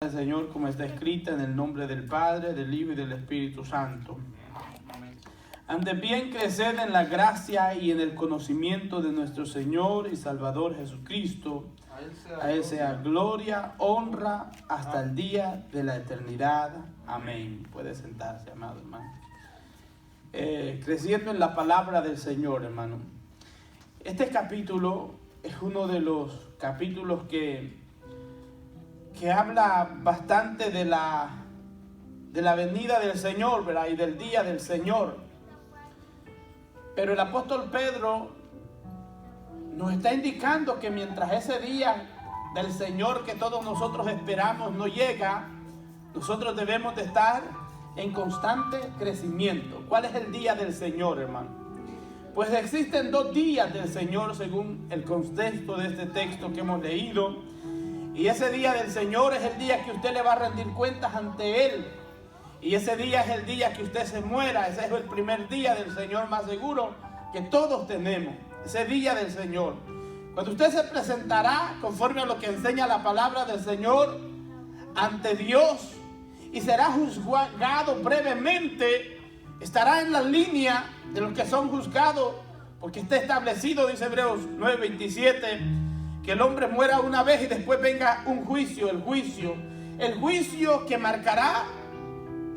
del Señor como está escrita en el nombre del Padre, del Hijo y del Espíritu Santo. Antes bien, creced en la gracia y en el conocimiento de nuestro Señor y Salvador Jesucristo. A Él sea gloria, honra, hasta el día de la eternidad. Amén. Puede sentarse, amado hermano. Creciendo en la palabra del Señor, hermano. Este capítulo es uno de los capítulos que habla bastante de la venida del Señor, ¿verdad? Y del día del Señor. Pero el apóstol Pedro nos está indicando que mientras ese día del Señor que todos nosotros esperamos no llega, nosotros debemos de estar en constante crecimiento. ¿Cuál es el día del Señor, hermano? Pues existen dos días del Señor según el contexto de este texto que hemos leído. Y ese día del Señor es el día que usted le va a rendir cuentas ante Él. Y ese día es el día que usted se muera. Ese es el primer día del Señor más seguro que todos tenemos. Ese día del Señor. Cuando usted se presentará conforme a lo que enseña la palabra del Señor ante Dios y será juzgado brevemente, estará en la línea de los que son juzgados, porque está establecido, dice Hebreos 9:27, que el hombre muera una vez y después venga un juicio, el juicio que marcará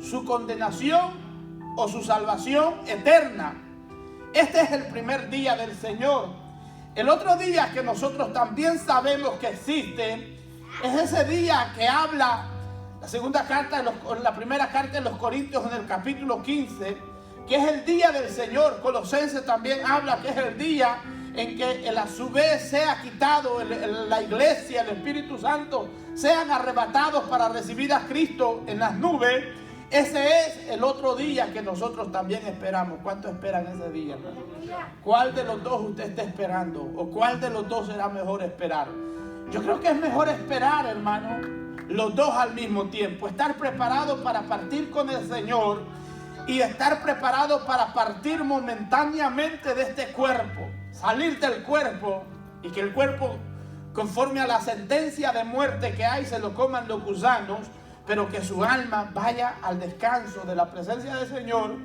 su condenación o su salvación eterna. Este es el primer día del Señor. El otro día que nosotros también sabemos que existe es ese día que habla la primera carta de los Corintios en el capítulo 15, que es el día del Señor. Colosenses también habla que es el día en que a su vez sea quitado la iglesia, el Espíritu Santo, sean arrebatados para recibir a Cristo en las nubes. Ese es el otro día que nosotros también esperamos. ¿Cuánto esperan ese día, hermano? ¿Cuál de los dos usted está esperando? ¿O cuál de los dos será mejor esperar? Yo creo que es mejor esperar, hermano, los dos al mismo tiempo. Estar preparado para partir con el Señor y estar preparado para partir momentáneamente de este cuerpo. Salir del cuerpo y que el cuerpo, conforme a la sentencia de muerte que hay, se lo coman los gusanos, pero que su alma vaya al descanso de la presencia del Señor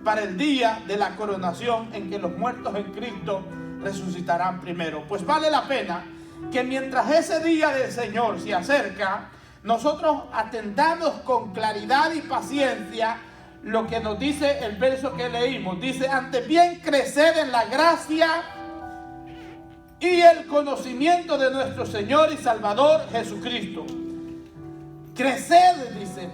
para el día de la coronación en que los muertos en Cristo resucitarán primero. Pues vale la pena que mientras ese día del Señor se acerca, nosotros atendamos con claridad y paciencia lo que nos dice el verso que leímos. Dice: antes bien, creced en la gracia y el conocimiento de nuestro Señor y Salvador Jesucristo. Creced, dice.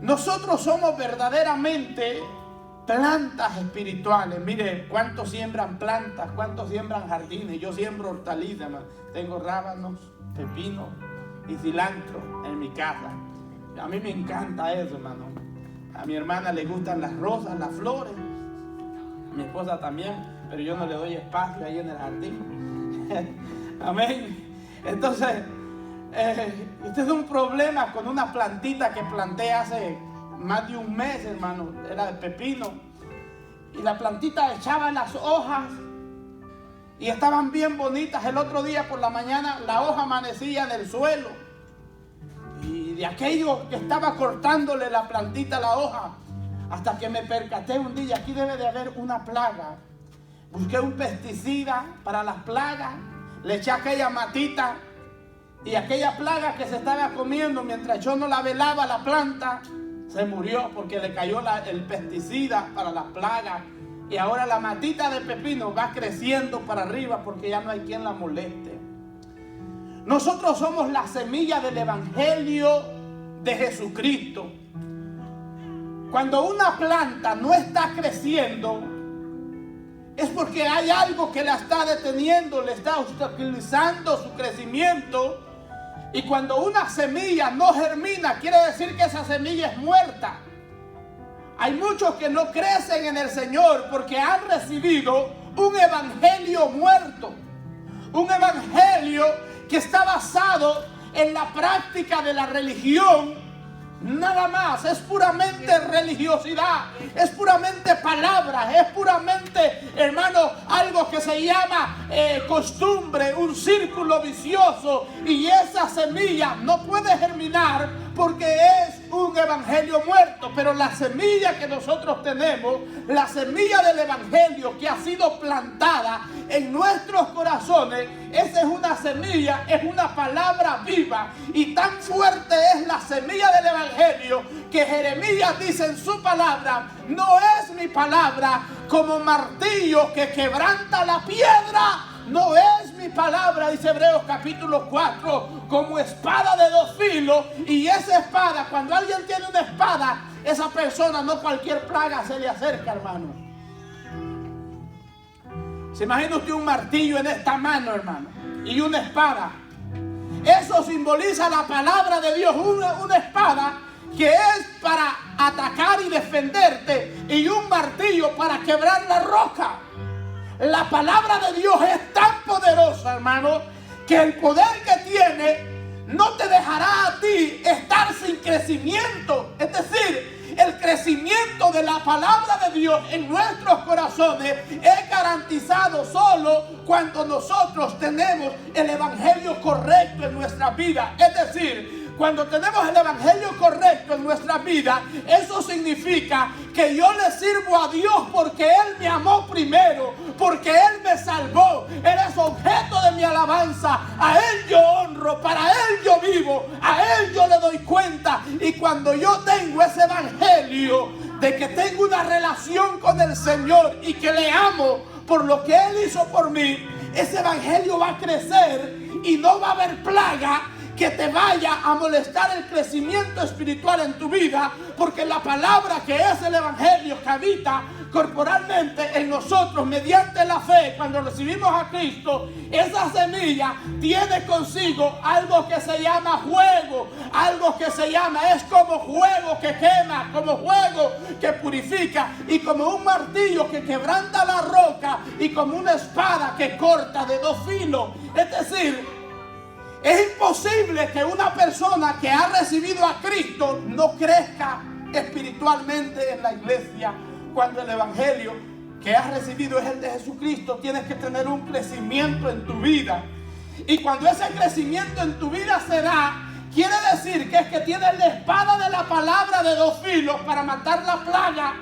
Nosotros somos verdaderamente plantas espirituales. Mire, ¿cuántos siembran plantas? ¿Cuántos siembran jardines? Yo siembro hortalizas. Tengo rábanos, pepinos y cilantro en mi casa. A mí me encanta eso, hermano. A mi hermana le gustan las rosas, las flores. A mi esposa también, pero yo no le doy espacio ahí en el jardín. Amén. Entonces, este es un problema con una plantita que planté hace más de un mes, hermano. Era de pepino. Y la plantita echaba las hojas y estaban bien bonitas. El otro día por la mañana la hoja amanecía en el suelo. Y de aquello que estaba cortándole la plantita a la hoja, hasta que me percaté un día, aquí debe de haber una plaga. Busqué un pesticida para las plagas, le eché aquella matita y aquella plaga que se estaba comiendo mientras yo no la velaba la planta, se murió porque le cayó el pesticida para las plagas. Y ahora la matita de pepino va creciendo para arriba porque ya no hay quien la moleste. Nosotros somos la semilla del Evangelio de Jesucristo. Cuando una planta no está creciendo, es porque hay algo que la está deteniendo, le está obstaculizando su crecimiento. Y cuando una semilla no germina, quiere decir que esa semilla es muerta. Hay muchos que no crecen en el Señor porque han recibido un evangelio muerto. Un evangelio que está basado en la práctica de la religión Nada más, es puramente religiosidad, es puramente palabras, es puramente, hermano, algo que se llama costumbre, un círculo vicioso, y esa semilla no puede germinar porque es un evangelio muerto. Pero la semilla que nosotros tenemos, la semilla del evangelio que ha sido plantada en nuestros corazones, esa es una semilla, es una palabra viva, y tan fuerte es la semilla del evangelio que Jeremías dice en su palabra: no es mi palabra como martillo que quebranta la piedra, no es mi palabra, dice Hebreos capítulo 4, como espada de dos filos. Y esa espada, cuando alguien tiene una espada, esa persona, no cualquier plaga se le acerca, hermano. ¿Se imagina usted un martillo en esta mano, hermano? Y una espada. Eso simboliza la palabra de Dios, una espada que es para atacar y defenderte, y un martillo para quebrar la roca. La palabra de Dios es tan poderosa, hermano, que el poder que tiene no te dejará a ti estar sin crecimiento. Es decir, el crecimiento de la palabra de Dios en nuestros corazones es garantizado solo cuando nosotros tenemos el evangelio correcto en nuestra vida. Es decir, cuando tenemos el evangelio correcto en nuestra vida, eso significa que yo le sirvo a Dios porque Él me amó primero, porque Él me salvó. Él es objeto de mi alabanza. A Él yo honro, para Él yo vivo, a Él yo le doy cuenta. Y cuando yo tengo ese evangelio de que tengo una relación con el Señor y que le amo por lo que Él hizo por mí, ese evangelio va a crecer y no va a haber plaga que te vaya a molestar el crecimiento espiritual en tu vida, porque la palabra, que es el evangelio, que habita corporalmente en nosotros mediante la fe, cuando recibimos a Cristo, esa semilla tiene consigo algo que se llama fuego, algo que se llama, es como fuego que quema, como fuego que purifica, y como un martillo que quebranta la roca, y como una espada que corta de dos filos. Es decir, es imposible que una persona que ha recibido a Cristo no crezca espiritualmente en la iglesia, cuando el evangelio que has recibido es el de Jesucristo. Tienes que tener un crecimiento en tu vida, y cuando ese crecimiento en tu vida se da, quiere decir que es que tienes la espada de la palabra de dos filos para matar la plaga,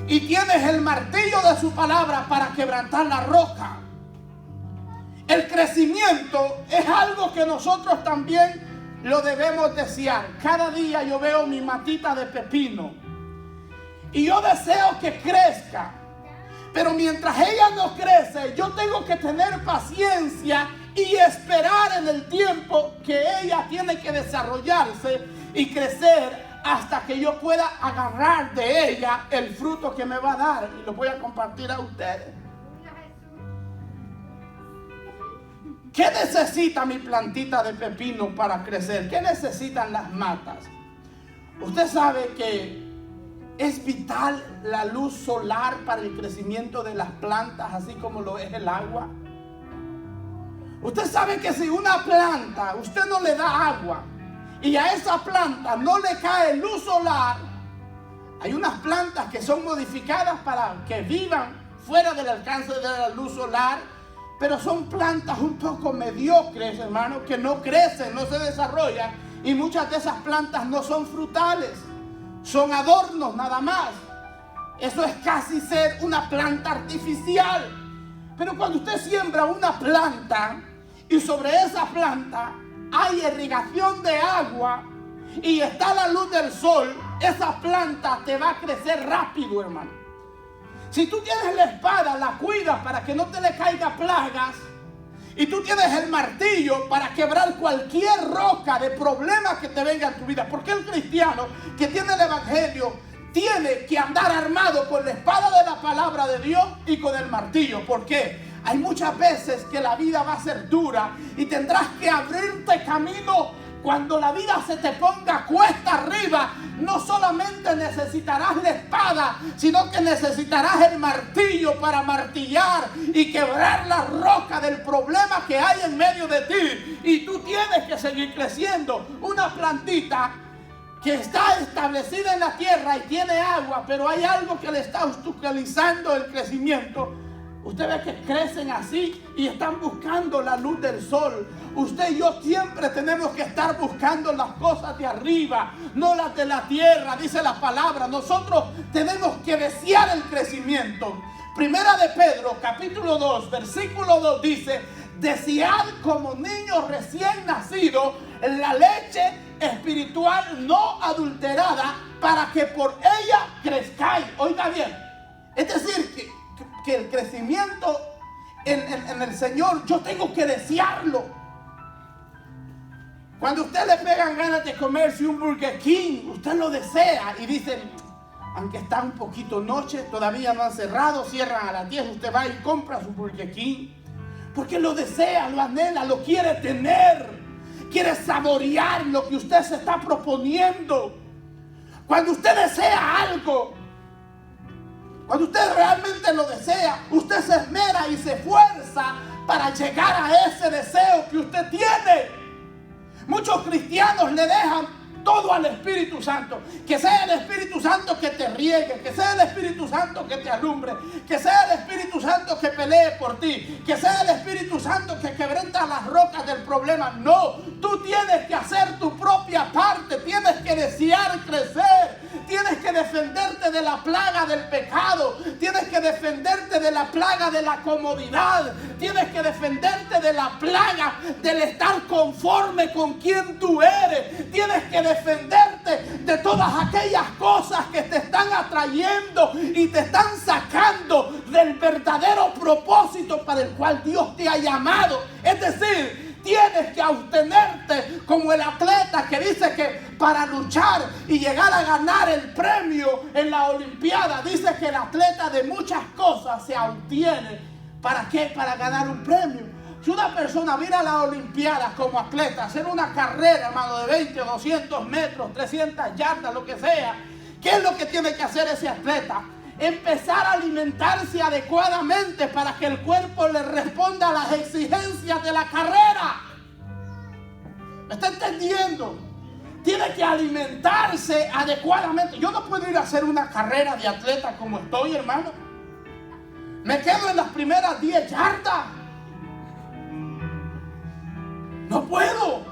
y tienes el martillo de su palabra para quebrantar la roca. El crecimiento es algo que nosotros también lo debemos desear. Cada día yo veo mi matita de pepino y yo deseo que crezca, pero mientras ella no crece, yo tengo que tener paciencia y esperar en el tiempo que ella tiene que desarrollarse y crecer, hasta que yo pueda agarrar de ella el fruto que me va a dar, y lo voy a compartir a ustedes. ¿Qué necesita mi plantita de pepino para crecer? ¿Qué necesitan las matas? Usted sabe que es vital la luz solar para el crecimiento de las plantas, así como lo es el agua. Usted sabe que si una planta, usted no le da agua, y a esa planta no le cae luz solar, hay unas plantas que son modificadas para que vivan fuera del alcance de la luz solar, pero son plantas un poco mediocres, hermano, que no crecen, no se desarrollan, y muchas de esas plantas no son frutales, son adornos nada más. Eso es casi ser una planta artificial. Pero cuando usted siembra una planta y sobre esa planta hay irrigación de agua y está la luz del sol, esa planta te va a crecer rápido, hermano. Si tú tienes la espada, la cuidas para que no te le caigan plagas, y tú tienes el martillo para quebrar cualquier roca de problemas que te venga en tu vida. Porque el cristiano que tiene el evangelio tiene que andar armado con la espada de la palabra de Dios y con el martillo. ¿Por qué? Hay muchas veces que la vida va a ser dura y tendrás que abrirte camino. Cuando la vida se te ponga cuesta arriba, no solamente necesitarás la espada, sino que necesitarás el martillo para martillar y quebrar la roca del problema que hay en medio de ti. Y tú tienes que seguir creciendo. Una plantita que está establecida en la tierra y tiene agua, pero hay algo que le está obstaculizando el crecimiento. Usted ve que crecen así y están buscando la luz del sol. Usted y yo siempre tenemos que estar buscando las cosas de arriba, no las de la tierra, dice la palabra. Nosotros tenemos que desear el crecimiento. Primera de Pedro, capítulo 2, versículo 2 dice: desead como niños recién nacidos la leche espiritual no adulterada, para que por ella crezcáis. Oiga bien, es decir, que el crecimiento en el Señor yo tengo que desearlo. Cuando a usted le pegan ganas de comerse un Burger King, usted lo desea y dice, aunque está un poquito noche, todavía no han cerrado, cierran a las 10, usted va y compra su Burger King, porque lo desea, lo anhela, lo quiere tener, quiere saborear lo que usted se está proponiendo. Cuando usted desea algo, cuando usted realmente lo desea, usted se esmera y se esfuerza para llegar a ese deseo que usted tiene. Muchos cristianos le dejan todo al Espíritu Santo. Que sea el Espíritu Santo que te riegue, que sea el Espíritu Santo que te alumbre, que sea el Espíritu Santo que pelee por ti, que sea el Espíritu Santo que quebranta las rocas del problema. No, tú tienes que hacer tu propia parte, tienes que desear crecer, tienes que defenderte de la plaga del pecado, tienes que defenderte de la plaga de la comodidad, tienes que defenderte de la plaga del estar conforme con quien tú eres, tienes que defenderte de todas aquellas cosas que te están atrayendo y te están sacando del verdadero propósito para el cual Dios te ha llamado. Es decir, tienes que abstenerte como el atleta que dice que para luchar y llegar a ganar el premio en la Olimpiada, dice que el atleta de muchas cosas se abstiene. ¿Para qué? Para ganar un premio. Si una persona viene a la Olimpiada como atleta, hacer una carrera, hermano, de 20, 200 metros, 300 yardas, lo que sea, ¿qué es lo que tiene que hacer ese atleta? Empezar a alimentarse adecuadamente para que el cuerpo le responda a las exigencias de la carrera. ¿Me está entendiendo? Tiene que alimentarse adecuadamente. Yo no puedo ir a hacer una carrera de atleta como estoy, hermano. Me quedo en las primeras 10 yardas. No puedo.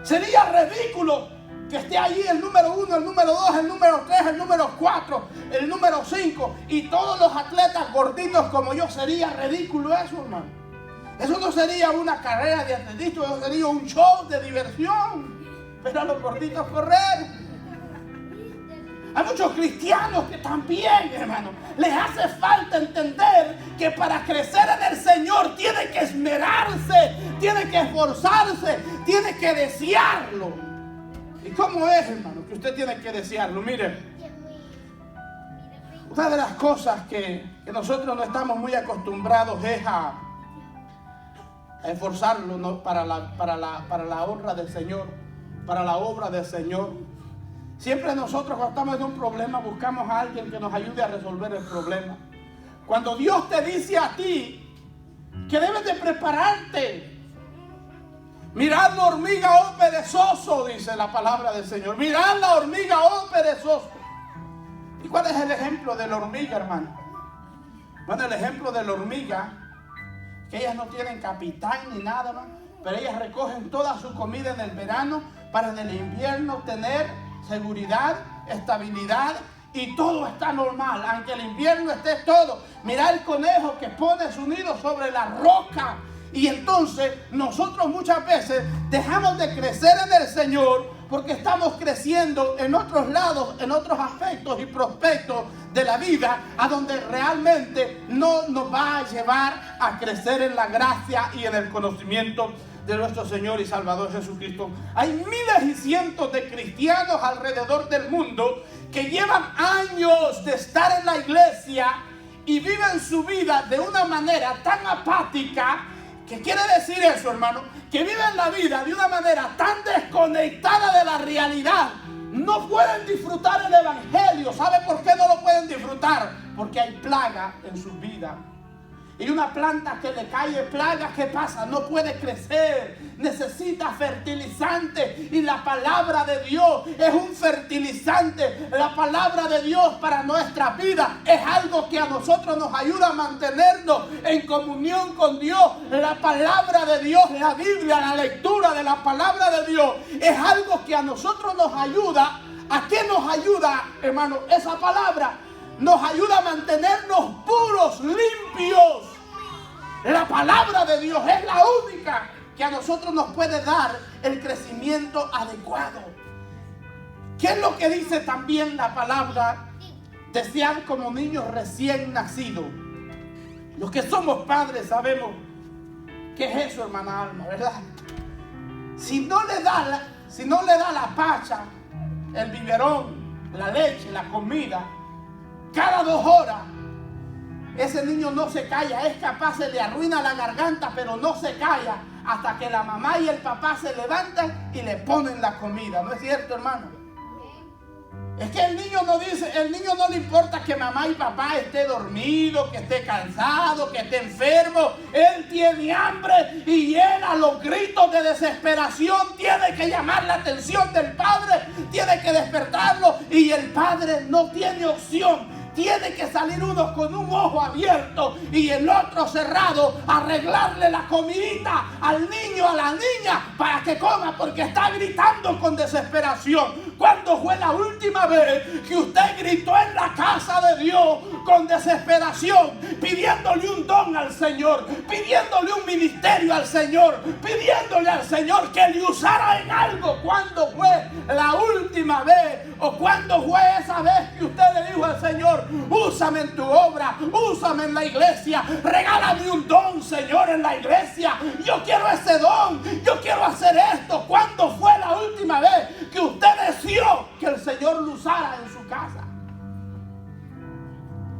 Sería ridículo que esté allí el número 1, el número 2, el número 3, el número 4, el número 5 y todos los atletas gorditos como yo. Sería ridículo eso, hermano. Eso no sería una carrera de atletismo, eso sería un show de diversión. Pero a los gorditos correr. Hay muchos cristianos que también, hermano, les hace falta entender que para crecer en el Señor tiene que esmerarse, tiene que esforzarse, tiene que desearlo. ¿Y cómo es, hermano, que usted tiene que desearlo? Mire, una de las cosas que nosotros no estamos muy acostumbrados es a esforzarlo, ¿no? para la honra del Señor, para la obra del Señor. Siempre nosotros cuando estamos en un problema buscamos a alguien que nos ayude a resolver el problema. Cuando Dios te dice a ti que debes de prepararte. Mirad la hormiga, oh perezoso, dice la palabra del Señor. Mirad la hormiga, oh perezoso. ¿Y cuál es el ejemplo de la hormiga, hermano? Bueno, el ejemplo de la hormiga, que ellas no tienen capitán ni nada, hermano, pero ellas recogen toda su comida en el verano para en el invierno tener seguridad, estabilidad y todo está normal, aunque el invierno esté todo. Mira el conejo que pone su nido sobre la roca. Y entonces nosotros muchas veces dejamos de crecer en el Señor porque estamos creciendo en otros lados, en otros aspectos y prospectos de la vida, a donde realmente no nos va a llevar a crecer en la gracia y en el conocimiento de nuestro Señor y Salvador Jesucristo. Hay miles y cientos de cristianos alrededor del mundo que llevan años de estar en la iglesia y viven su vida de una manera tan apática. ¿Qué quiere decir eso, hermano? Que viven la vida de una manera tan desconectada de la realidad. No pueden disfrutar el evangelio. ¿Sabe por qué no lo pueden disfrutar? Porque hay plaga en su vida. Y una planta que le cae plaga, ¿qué pasa? No puede crecer, necesita fertilizante. Y la palabra de Dios es un fertilizante. La palabra de Dios para nuestra vida es algo que a nosotros nos ayuda a mantenernos en comunión con Dios. La palabra de Dios, la Biblia, la lectura de la palabra de Dios es algo que a nosotros nos ayuda. ¿A qué nos ayuda, hermano? Esa palabra nos ayuda a mantenernos puros, limpios. La palabra de Dios es la única que a nosotros nos puede dar el crecimiento adecuado. ¿Qué es lo que dice también la palabra? Desear como niños recién nacidos. Los que somos padres sabemos qué es eso, hermana Alma, ¿verdad? Si no le da la pacha, el biberón, la leche, la comida, cada 2 horas, ese niño no se calla. Es capaz, se le arruina la garganta, pero no se calla hasta que la mamá y el papá se levantan y le ponen la comida. ¿No es cierto, hermano? Es que el niño no le importa que mamá y papá esté dormido, que esté cansado, que esté enfermo. Él tiene hambre y él, a los gritos de desesperación, tiene que llamar la atención del padre, tiene que despertarlo, y el padre no tiene opción. Tiene que salir uno con un ojo abierto y el otro cerrado, arreglarle la comidita al niño, a la niña, para que coma, porque está gritando con desesperación. ¿Cuándo fue la última vez que usted gritó en la casa de Dios con desesperación, pidiéndole un don al Señor, pidiéndole un ministerio al Señor, pidiéndole al Señor que le usara en algo? ¿Cuándo fue la última vez? ¿O cuándo fue esa vez que usted le dijo al Señor: úsame en tu obra, úsame en la iglesia, regálame un don, Señor, en la iglesia, yo quiero ese don, yo quiero hacer esto? ¿Cuándo fue la última vez que usted deseó que el Señor lo usara en su casa?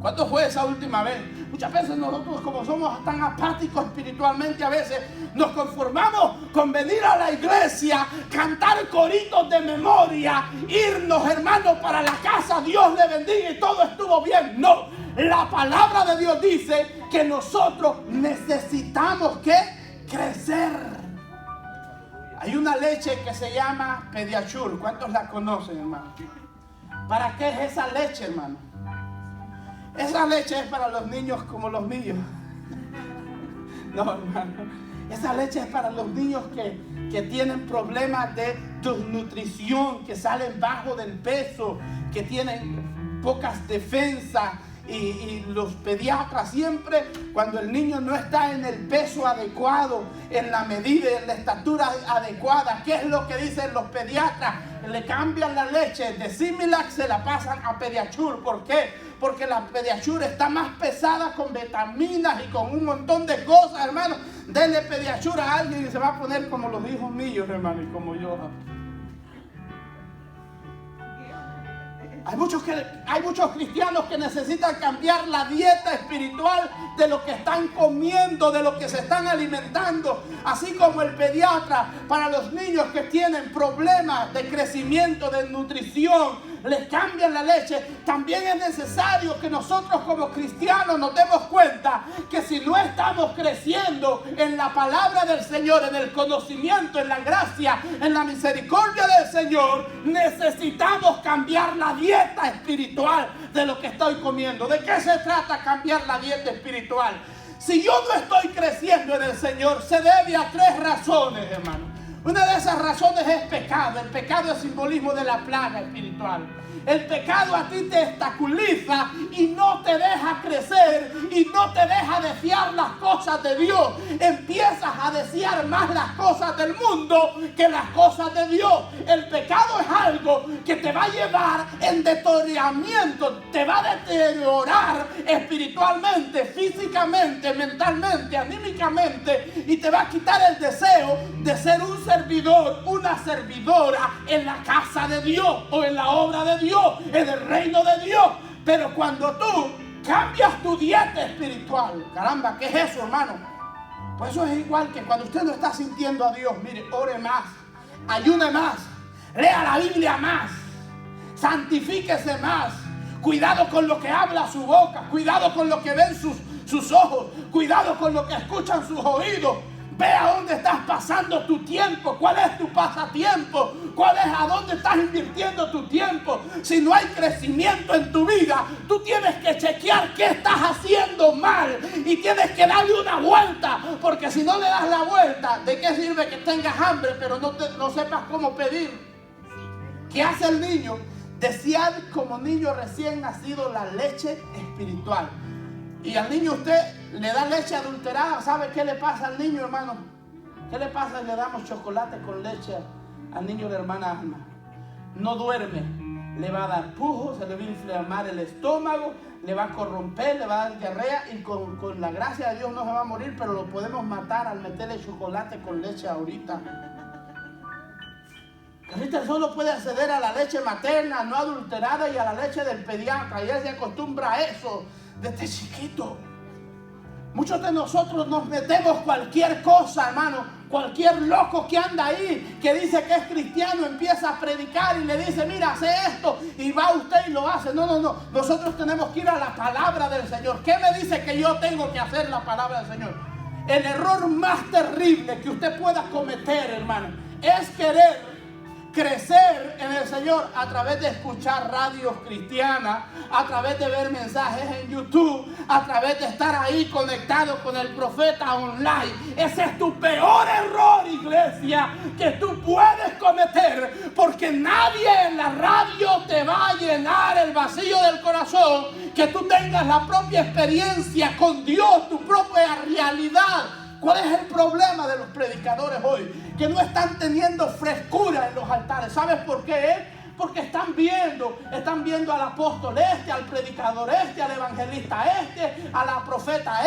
¿Cuándo fue esa última vez? Muchas veces nosotros, como somos tan apáticos espiritualmente, a veces nos conformamos con venir a la iglesia, cantar coritos de memoria, irnos, hermanos, para la casa, Dios le bendiga y todo estuvo bien. No, la palabra de Dios dice que nosotros necesitamos que crecer. Hay una leche que se llama Pediasure. ¿Cuántos la conocen, hermano? ¿Para qué es esa leche, hermano? Esa leche es para los niños como los míos. No, hermano. Esa leche es para los niños que tienen problemas de desnutrición, que salen bajo del peso, que tienen pocas defensas. Y los pediatras siempre, cuando el niño no está en el peso adecuado, en la medida, en la estatura adecuada, ¿qué es lo que dicen los pediatras? Le cambian la leche de Similac, se la pasan a Pediasure. ¿Por qué? Porque la Pediasure está más pesada, con vitaminas y con un montón de cosas, hermano. Denle Pediasure a alguien y se va a poner como los hijos míos, hermano, y como yo. Hay muchos cristianos que necesitan cambiar la dieta espiritual de lo que están comiendo, de lo que se están alimentando. Así como el pediatra, para los niños que tienen problemas de crecimiento, de nutrición, les cambian la leche. También es necesario que nosotros como cristianos nos demos cuenta que si no estamos creciendo en la palabra del Señor, en el conocimiento, en la gracia, en la misericordia del Señor, necesitamos cambiar la dieta espiritual de lo que estoy comiendo. ¿De qué se trata cambiar la dieta espiritual? Si yo no estoy creciendo en el Señor, se debe a 3 razones, hermano. Una de esas razones es pecado. El pecado es simbolismo de la plaga espiritual. El pecado a ti te obstaculiza y no te deja crecer y no te deja desear las cosas de Dios. Empiezas a desear más las cosas del mundo que las cosas de Dios. El pecado es algo que te va a llevar en deterioramiento, te va a deteriorar espiritualmente, físicamente, mentalmente, anímicamente, y te va a quitar el deseo de ser un servidor, una servidora en la casa de Dios o en la obra de Dios, en el reino de Dios. Pero cuando tú cambias tu dieta espiritual, caramba, ¿qué es eso, hermano? Pues eso es igual que cuando usted no está sintiendo a Dios. Mire, ore más, ayune más, lea la Biblia más, santifíquese más. Cuidado con lo que habla su boca, cuidado con lo que ven sus ojos, cuidado con lo que escuchan sus oídos. Ve a dónde estás pasando tu tiempo, cuál es tu pasatiempo, a dónde estás invirtiendo tu tiempo. Si no hay crecimiento en tu vida, tú tienes que chequear qué estás haciendo mal y tienes que darle una vuelta, porque si no le das la vuelta, ¿de qué sirve que tengas hambre pero no sepas cómo pedir? ¿Qué hace el niño? Desear como niño recién nacido la leche espiritual. Y al niño usted le da leche adulterada. ¿Sabe qué le pasa al niño, hermano? ¿Qué le pasa si le damos chocolate con leche al niño de la hermana Alma? No duerme, le va a dar pujos, se le va a inflamar el estómago, le va a corromper, le va a dar diarrea y con la gracia de Dios no se va a morir, pero lo podemos matar al meterle chocolate con leche ahorita. Ahorita solo puede acceder a la leche materna, no adulterada, y a la leche del pediatra, y él se acostumbra a eso desde chiquito. Muchos de nosotros nos metemos cualquier cosa, hermano. Cualquier loco que anda ahí, que dice que es cristiano, empieza a predicar y le dice, mira, hace esto, y va usted y lo hace. No. Nosotros tenemos que ir a la palabra del Señor. ¿Qué me dice que yo tengo que hacer la palabra del Señor? El error más terrible que usted pueda cometer, hermano, es querer crecer en el Señor a través de escuchar radios cristianas, a través de ver mensajes en YouTube, a través de estar ahí conectado con el profeta online. Ese es tu peor error, iglesia, que tú puedes cometer, porque nadie en la radio te va a llenar el vacío del corazón, que tú tengas la propia experiencia con Dios, tu propia realidad. ¿Cuál es el problema de los predicadores hoy? Que no están teniendo frescura en los altares. ¿Sabes por qué? Porque están viendo al apóstol al predicador al evangelista a la profeta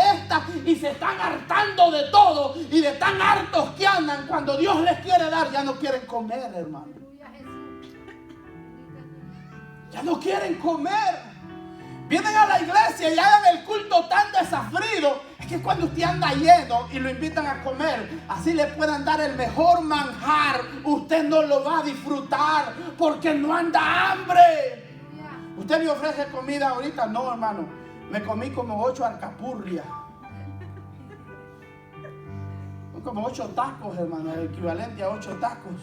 y se están hartando de todo, y de tan hartos que andan, cuando Dios les quiere dar, ya no quieren comer, hermano. Ya no quieren comer. Vienen a la iglesia y hagan el culto tan desabrido. Es que cuando usted anda lleno y lo invitan a comer, así le puedan dar el mejor manjar, usted no lo va a disfrutar porque no anda hambre. ¿Usted me ofrece comida ahorita? No, hermano. Me comí como 8 alcapurrias. Como 8 tacos, hermano. El equivalente a 8 tacos.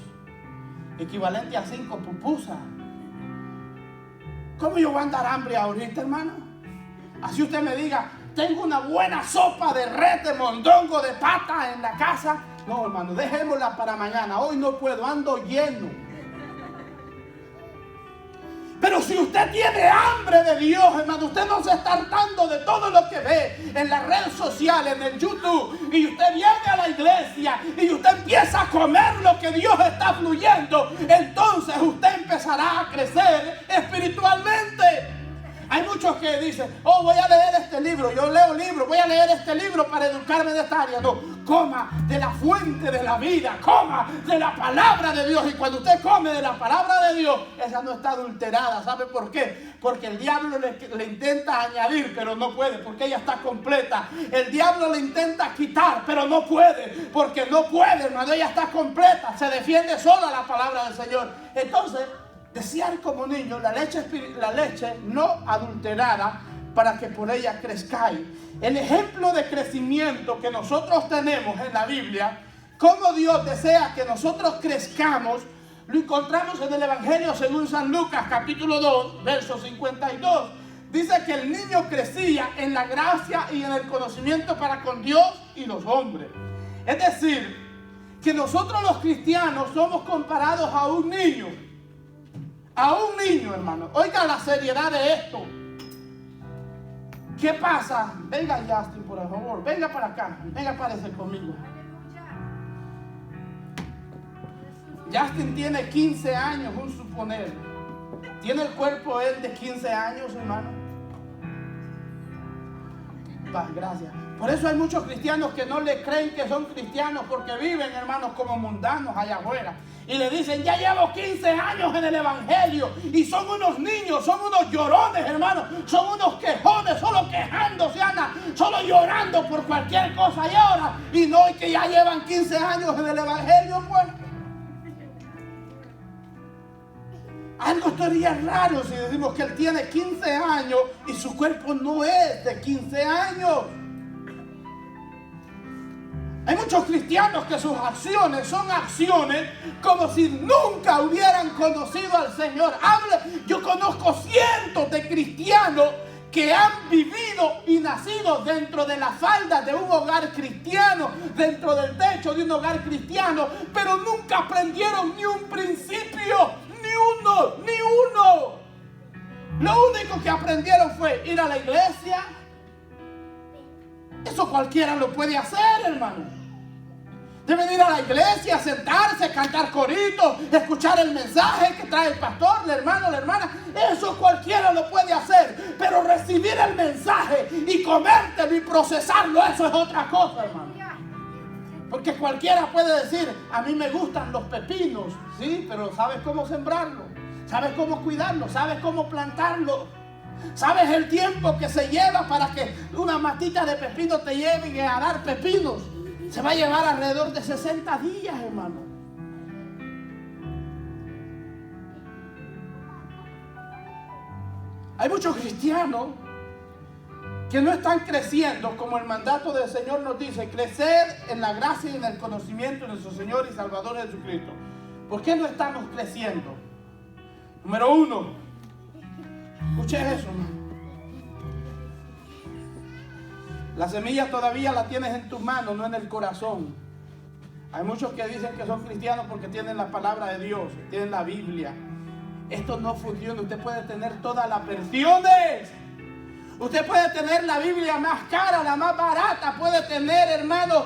Equivalente a 5 pupusas. ¿Cómo yo voy a andar hambre ahorita, hermano? Así usted me diga, tengo una buena sopa de res, de mondongo, de pata en la casa. No, hermano, dejémosla para mañana. Hoy no puedo, ando lleno. Pero si usted tiene hambre de Dios, hermano, usted no se está hartando de todo lo que ve en las redes sociales, en el YouTube, y usted viene a la iglesia y usted empieza a comer lo que Dios está fluyendo, entonces usted empezará a crecer espiritualmente. Hay muchos que dicen, voy a leer este libro, yo leo libros, voy a leer este libro para educarme de esta área. No, coma de la fuente de la vida, coma de la palabra de Dios. Y cuando usted come de la palabra de Dios, esa no está adulterada. ¿Sabe por qué? Porque el diablo le intenta añadir, pero no puede, porque ella está completa. El diablo le intenta quitar, pero no puede, porque no puede, hermano, ella está completa. Se defiende sola la palabra del Señor. Entonces, desear como niño la leche no adulterada, para que por ella crezcáis. El ejemplo de crecimiento que nosotros tenemos en la Biblia, cómo Dios desea que nosotros crezcamos, lo encontramos en el Evangelio según San Lucas, capítulo 2, verso 52. Dice que el niño crecía en la gracia y en el conocimiento para con Dios y los hombres. Es decir, que nosotros los cristianos somos comparados a un niño. A un niño, hermano. Oiga la seriedad de esto. ¿Qué pasa? Venga, Justin, por favor. Venga para acá. Venga, párese conmigo. Justin tiene 15 años, un suponer. ¿Tiene el cuerpo él de 15 años, hermano? Gracias. Por eso hay muchos cristianos que no le creen que son cristianos, porque viven, hermanos, como mundanos allá afuera. Y le dicen, ya llevo 15 años en el evangelio. Y son unos niños, son unos llorones, hermanos. Son unos quejones, solo quejándose, andan, solo llorando por cualquier cosa. Y ahora, y no, y que ya llevan 15 años en el evangelio, pues. Algo estaría raro si decimos que él tiene 15 años y su cuerpo no es de 15 años. muchos cristianos que sus acciones son acciones como si nunca hubieran conocido al Señor. Yo conozco cientos de cristianos que han vivido y nacido dentro de la falda de un hogar cristiano, dentro del techo de un hogar cristiano, pero nunca aprendieron ni un principio, ni uno. Lo único que aprendieron fue ir a la iglesia. Eso cualquiera lo puede hacer, hermano. Deben ir a la iglesia, sentarse, cantar coritos, escuchar el mensaje que trae el pastor, el hermano, la hermana. Eso cualquiera lo puede hacer. Pero recibir el mensaje y comértelo y procesarlo, eso es otra cosa, hermano. Porque cualquiera puede decir, a mí me gustan los pepinos, sí, pero ¿sabes cómo sembrarlo? ¿Sabes cómo cuidarlo? ¿Sabes cómo plantarlo? ¿Sabes el tiempo que se lleva para que una matita de pepino te lleve a dar pepinos? Se va a llevar alrededor de 60 días, hermano. Hay muchos cristianos que no están creciendo como el mandato del Señor nos dice, crecer en la gracia y en el conocimiento de nuestro Señor y Salvador Jesucristo. ¿Por qué no estamos creciendo? Número 1, escuche eso, hermano. La semilla todavía la tienes en tus manos, no en el corazón. Hay muchos que dicen que son cristianos porque tienen la palabra de Dios, tienen la Biblia. Esto no funciona. Usted puede tener todas las versiones. Usted puede tener la Biblia más cara, la más barata. Puede tener, hermano,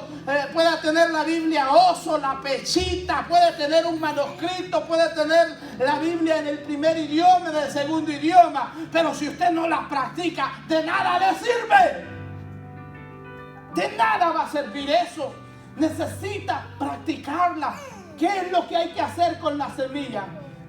puede tener la Biblia oso, la pechita. Puede tener un manuscrito. Puede tener la Biblia en el primer idioma, en el segundo idioma. Pero si usted no la practica, de nada le sirve. De nada va a servir eso. Necesita practicarla. ¿Qué es lo que hay que hacer con la semilla?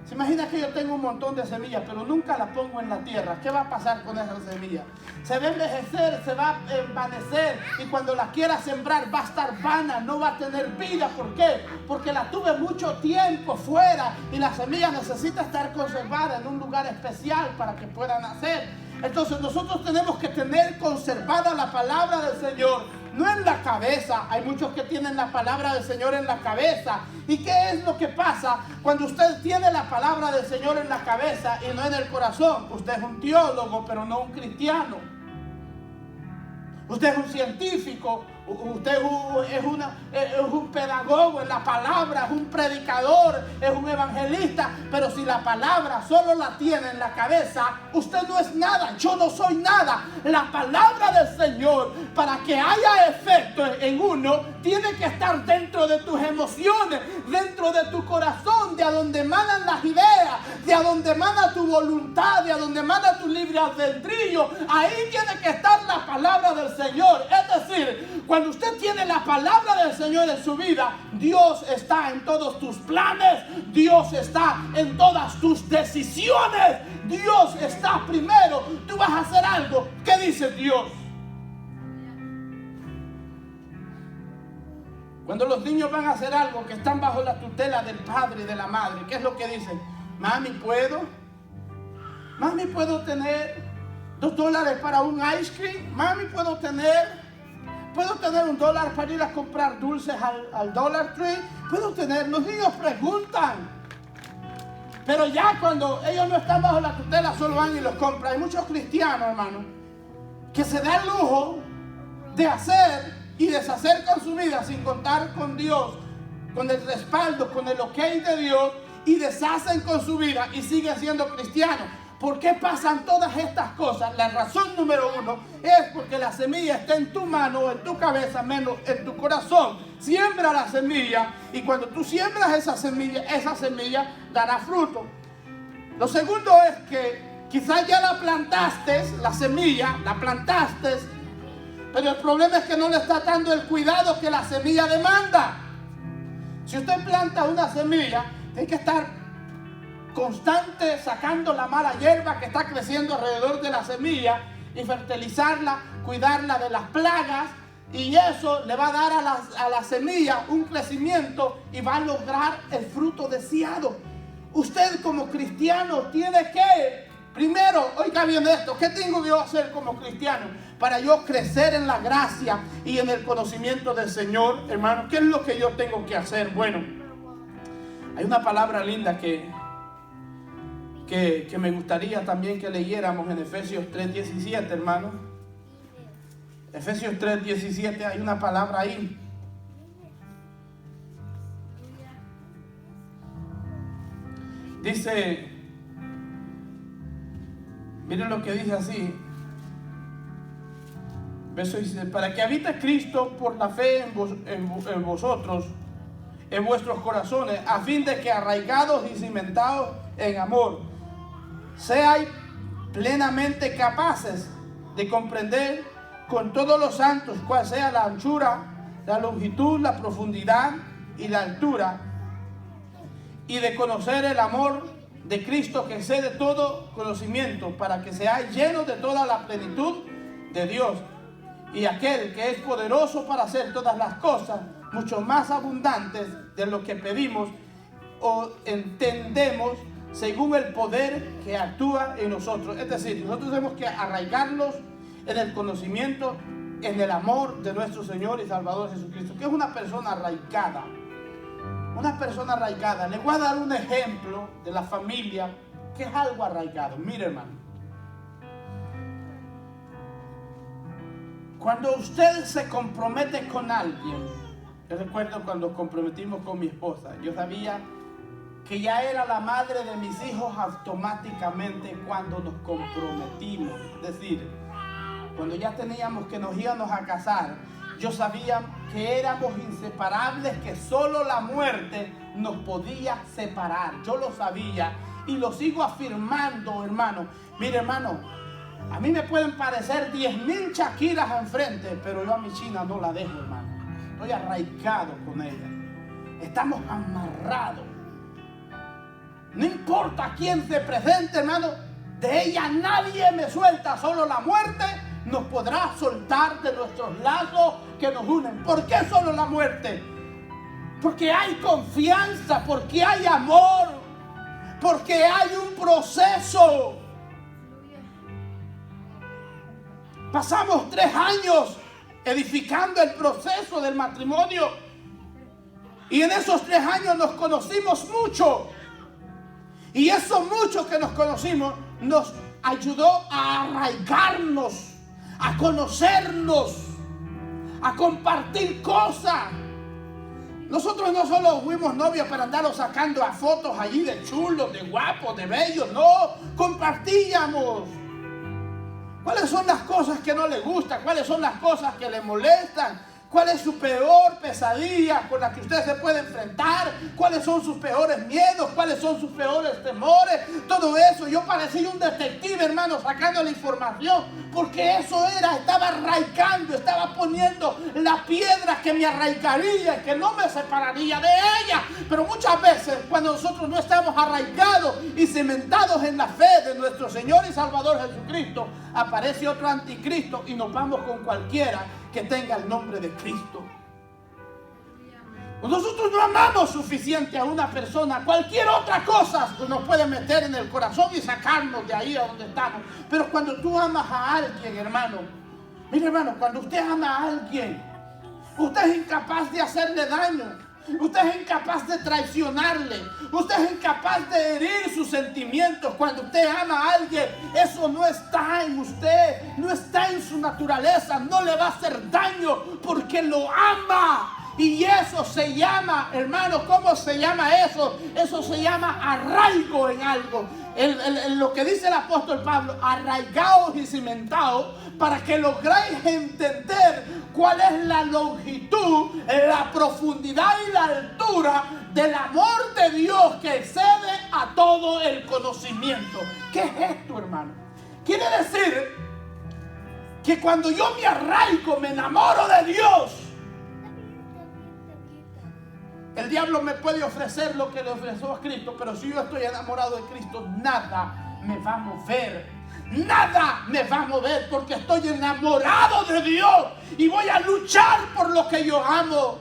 Se imagina que yo tengo un montón de semillas, pero nunca las pongo en la tierra. ¿Qué va a pasar con esas semillas? Se va a envejecer, se va a envanecer, y cuando la quiera sembrar va a estar vana, no va a tener vida. ¿Por qué? Porque la tuve mucho tiempo fuera, y la semilla necesita estar conservada en un lugar especial para que pueda nacer. Entonces nosotros tenemos que tener conservada la palabra del Señor, no en la cabeza. Hay muchos que tienen la palabra del Señor en la cabeza. ¿Y qué es lo que pasa cuando usted tiene la palabra del Señor en la cabeza y no en el corazón? Usted es un teólogo, pero no un cristiano. Usted es un científico, usted es un pedagogo en la palabra, es un predicador, es un evangelista, pero si la palabra solo la tiene en la cabeza, usted no es nada. Yo no soy nada. La palabra del Señor, para que haya efecto en uno, tiene que estar dentro de tus emociones, dentro de tu corazón, de a donde emanan las ideas, de a donde emana tu voluntad, de a donde emana tu libre albedrío. Ahí tiene que estar la palabra del Señor. Es decir, cuando usted tiene la palabra del Señor en su vida, Dios está en todos tus planes, Dios está en todas tus decisiones, Dios está primero. Tú vas a hacer algo, ¿qué dice Dios? Cuando los niños van a hacer algo, que están bajo la tutela del padre y de la madre, ¿qué es lo que dicen? Mami, ¿puedo? Mami, ¿puedo tener $2 para un ice cream? Mami, ¿puedo tener $1 para ir a comprar dulces al Dollar Tree? ¿Puedo tener? Los niños preguntan. Pero ya cuando ellos no están bajo la tutela, solo van y los compran. Hay muchos cristianos, hermano, que se dan el lujo de hacer y deshacer con su vida sin contar con Dios, con el respaldo, con el ok de Dios, y deshacen con su vida y siguen siendo cristianos. ¿Por qué pasan todas estas cosas? La razón número 1 es porque la semilla está en tu mano o en tu cabeza, menos en tu corazón. Siembra la semilla, y cuando tú siembras esa semilla dará fruto. Lo segundo es que quizás ya la plantaste, la semilla, la plantaste, pero el problema es que no le está dando el cuidado que la semilla demanda. Si usted planta una semilla, tiene que estar constante sacando la mala hierba que está creciendo alrededor de la semilla y fertilizarla, cuidarla de las plagas, y eso le va a dar a la semilla un crecimiento y va a lograr el fruto deseado. Usted como cristiano tiene que Primero, oiga bien esto, ¿qué tengo que yo hacer como cristiano para yo crecer en la gracia y en el conocimiento del Señor, hermano? ¿Qué es lo que yo tengo que hacer? Bueno, hay una palabra linda que me gustaría también que leyéramos en Efesios 3:17, hermano. Efesios 3:17, hay una palabra ahí. Dice, miren lo que dice así. Verso dice, para que habite Cristo por la fe en vosotros, en vuestros corazones, a fin de que arraigados y cimentados en amor, seáis plenamente capaces de comprender con todos los santos cuál sea la anchura, la longitud, la profundidad y la altura, y de conocer el amor de Cristo que excede todo conocimiento, para que seáis llenos de toda la plenitud de Dios. Y aquel que es poderoso para hacer todas las cosas mucho más abundantes de lo que pedimos o entendemos, según el poder que actúa en nosotros. Es decir, nosotros tenemos que arraigarnos en el conocimiento, en el amor de nuestro Señor y Salvador Jesucristo. ¿Qué es una persona arraigada? Una persona arraigada. Les voy a dar un ejemplo de la familia que es algo arraigado. Mire, hermano. Cuando usted se compromete con alguien, yo recuerdo cuando comprometimos con mi esposa, yo sabía que ya era la madre de mis hijos automáticamente cuando nos comprometimos. Es decir, cuando ya teníamos que nos íbamos a casar, yo sabía que éramos inseparables, que solo la muerte nos podía separar. Yo lo sabía y lo sigo afirmando, hermano. Mire, hermano, a mí me pueden parecer 10,000 Shakiras enfrente, pero yo a mi China no la dejo, hermano. Estoy arraigado con ella. Estamos amarrados. No importa quién se presente, hermano, de ella nadie me suelta, solo la muerte nos podrá soltar de nuestros lazos que nos unen. ¿Por qué solo la muerte? Porque hay confianza, porque hay amor, porque hay un proceso. Pasamos 3 años edificando el proceso del matrimonio y en esos 3 años nos conocimos mucho. Y eso mucho que nos conocimos nos ayudó a arraigarnos, a conocernos, a compartir cosas. Nosotros no solo fuimos novios para andarlos sacando a fotos allí de chulos, de guapos, de bellos. No, compartíamos. ¿Cuáles son las cosas que no le gustan? ¿Cuáles son las cosas que le molestan? ¿Cuál es su peor pesadilla con la que usted se puede enfrentar? ¿Cuáles son sus peores miedos? ¿Cuáles son sus peores temores? Todo eso. Yo parecía un detective, hermano, sacando la información. Porque eso estaba arraigando, estaba poniendo la piedra que me arraigaría y que no me separaría de ella. Pero muchas veces, cuando nosotros no estamos arraigados y cimentados en la fe de nuestro Señor y Salvador Jesucristo, aparece otro anticristo y nos vamos con cualquiera que tenga el nombre de Cristo. Nosotros no amamos suficiente a una persona. Cualquier otra cosa nos puede meter en el corazón y sacarnos de ahí a donde estamos. Pero cuando tú amas a alguien, hermano, mire, hermano, cuando usted ama a alguien, usted es incapaz de hacerle daño. Usted es incapaz de traicionarle. Usted es incapaz de herir sus sentimientos. Cuando usted ama a alguien, eso no está en usted, no está en su naturaleza, no le va a hacer daño porque lo ama. Y eso se llama, hermano, ¿cómo se llama eso? Eso se llama arraigo en algo. Lo que dice el apóstol Pablo, arraigados y cimentados, para que logréis entender cuál es la longitud, la profundidad y la altura del amor de Dios que excede a todo el conocimiento. ¿Qué es esto, hermano? Quiere decir que cuando yo me arraigo, me enamoro de Dios, el diablo me puede ofrecer lo que le ofreció a Cristo, pero si yo estoy enamorado de Cristo, nada me va a mover. Nada me va a mover porque estoy enamorado de Dios y voy a luchar por lo que yo amo.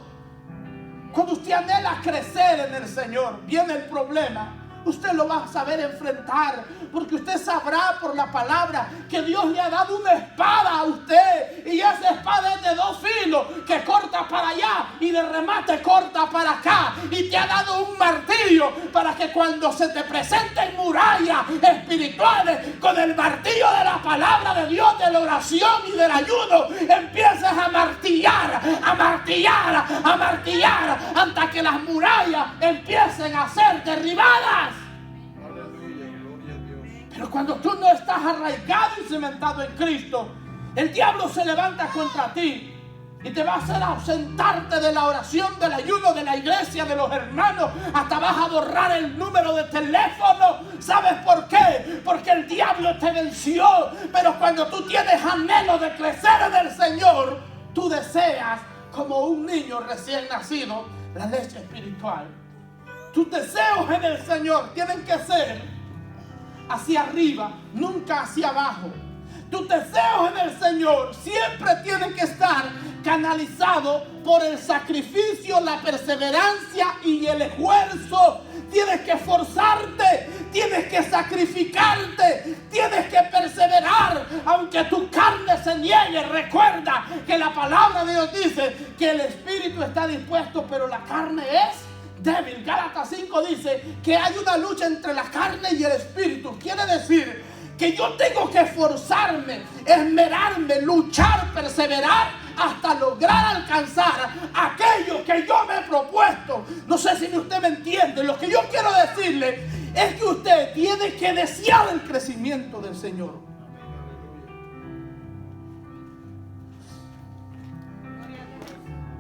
Cuando usted anhela crecer en el Señor, viene el problema usted lo va a saber enfrentar, porque usted sabrá por la palabra que Dios le ha dado una espada a usted, y esa espada es de 2 filos, que corta para allá y de remate corta para acá, y te ha dado un martillo para que cuando se te presenten murallas espirituales, con el martillo de la palabra de Dios, de la oración y del ayuno, empieces a martillar, a martillar, a martillar, hasta que las murallas empiecen a ser derribadas. Pero cuando tú no estás arraigado y cimentado en Cristo, el diablo se levanta contra ti y te va a hacer ausentarte de la oración, del ayuno, de la iglesia, de los hermanos. Hasta vas a borrar el número de teléfono. ¿Sabes por qué? Porque el diablo te venció. Pero cuando tú tienes anhelo de crecer en el Señor, tú deseas, como un niño recién nacido, la leche espiritual. Tus deseos en el Señor tienen que ser hacia arriba, nunca hacia abajo. Tus deseos en el Señor siempre tienen que estar canalizados por el sacrificio, la perseverancia y el esfuerzo. Tienes que esforzarte, tienes que sacrificarte, tienes que perseverar, aunque tu carne se niegue. Recuerda que la palabra de Dios dice que el espíritu está dispuesto, pero la carne es débil. Gálatas 5 dice que hay una lucha entre la carne y el espíritu. Quiere decir que yo tengo que esforzarme, esmerarme, luchar, perseverar hasta lograr alcanzar aquello que yo me he propuesto. No sé si usted me entiende. Lo que yo quiero decirle es que usted tiene que desear el crecimiento del Señor.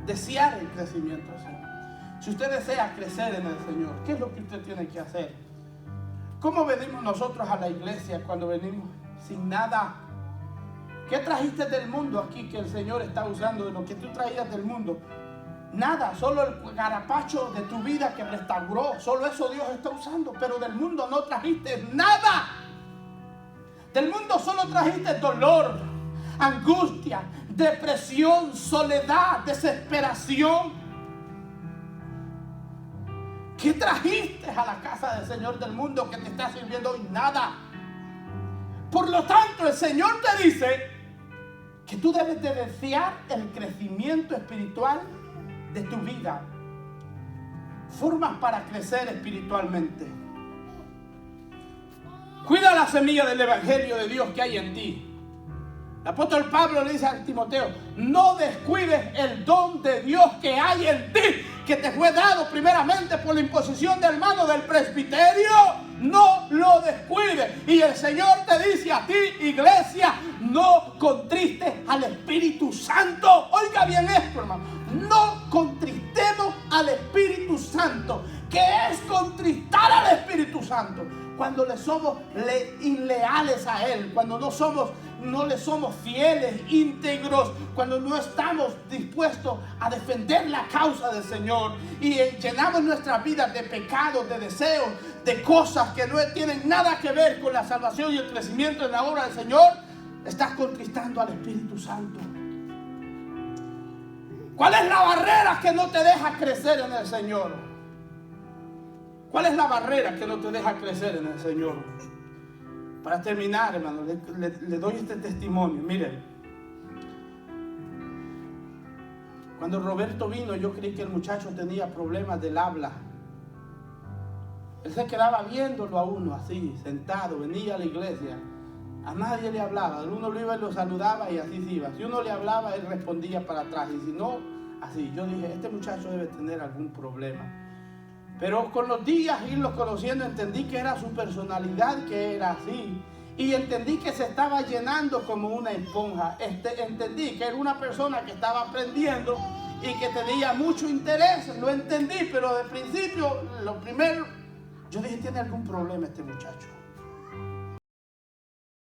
Desear el crecimiento del Señor. Si usted desea crecer en el Señor, ¿qué es lo que usted tiene que hacer? ¿Cómo venimos nosotros a la iglesia cuando venimos sin nada? ¿Qué trajiste del mundo aquí que el Señor está usando de lo que tú traías del mundo? Nada, solo el garapacho de tu vida que restauró, solo eso Dios está usando, pero del mundo no trajiste nada. Del mundo solo trajiste dolor, angustia, depresión, soledad, desesperación. ¿Qué trajiste a la casa del Señor del mundo que te está sirviendo hoy? Nada. Por lo tanto, el Señor te dice que tú debes de desear el crecimiento espiritual de tu vida. Formas para crecer espiritualmente. Cuida la semilla del Evangelio de Dios que hay en ti. El apóstol Pablo le dice a Timoteo: no descuides el don de Dios que hay en ti, que te fue dado primeramente por la imposición del mano del presbiterio. No lo descuides. Y el Señor te dice a ti, iglesia, no contristes al Espíritu Santo. Oiga bien esto, hermano. No contristemos al Espíritu Santo. ¿Qué es contristar al Espíritu Santo? Cuando le somos inleales a Él, cuando no le somos fieles, íntegros, cuando no estamos dispuestos a defender la causa del Señor y llenamos nuestras vidas de pecados, de deseos, de cosas que no tienen nada que ver con la salvación y el crecimiento en la obra del Señor, estás contristando al Espíritu Santo. ¿Cuál es la barrera que no te deja crecer en el Señor? ¿Cuál es la barrera que no te deja crecer en el Señor? Para terminar, hermano, le doy este testimonio. Miren, cuando Roberto vino, yo creí que el muchacho tenía problemas del habla. Él se quedaba viéndolo a uno así, sentado, venía a la iglesia. A nadie le hablaba. Uno lo iba y lo saludaba y así se iba. Si uno le hablaba, él respondía para atrás. Y si no, así. Yo dije, este muchacho debe tener algún problema. Pero con los días, irlo conociendo, entendí que era su personalidad, que era así. Y entendí que se estaba llenando como una esponja. Entendí que era una persona que estaba aprendiendo y que tenía mucho interés. Lo entendí, pero de principio, lo primero, yo dije, tiene algún problema este muchacho.